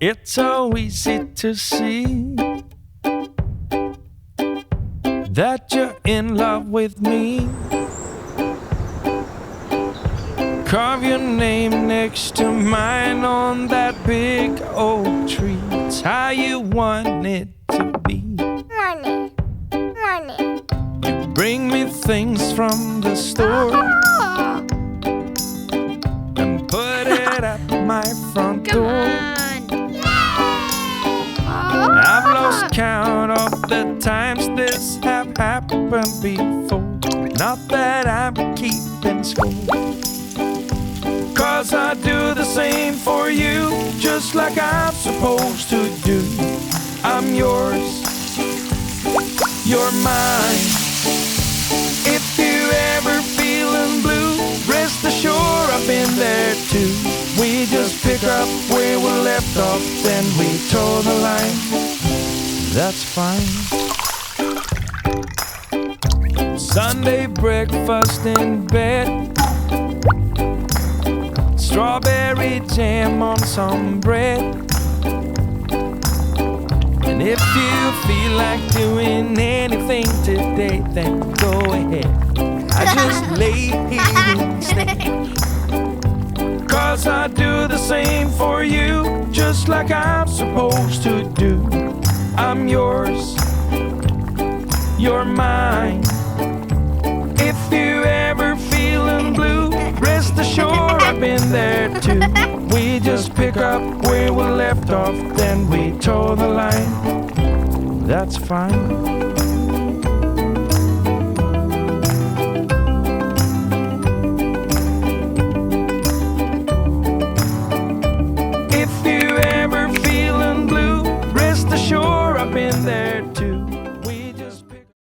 It's so easy to see that you're in love with me. Carve your name next to mine on that big oak tree. It's how you want it to be. You bring me things from the store and put it at my front door. I've lost count of the times this have happened before. Not that I'm keeping score, 'cause I do the same for you, just like I'm supposed to do. I'm yours, you're mine. If you ever feeling blue, rest assured I've been there too. We just pick up where we left off, then we toe the line. That's fine. Sunday breakfast in bed, strawberry jam on some bread. And if you feel like doing anything today, then go ahead. I just lay here instead, 'cause I do the same for you, just like I'm supposed to do. I'm yours, you're mine. If you ever feeling blue, rest assured I've been there too. We just pick up where we left off, then we toe the line. That's fine. If you ever feeling blue, rest assured I've been there too.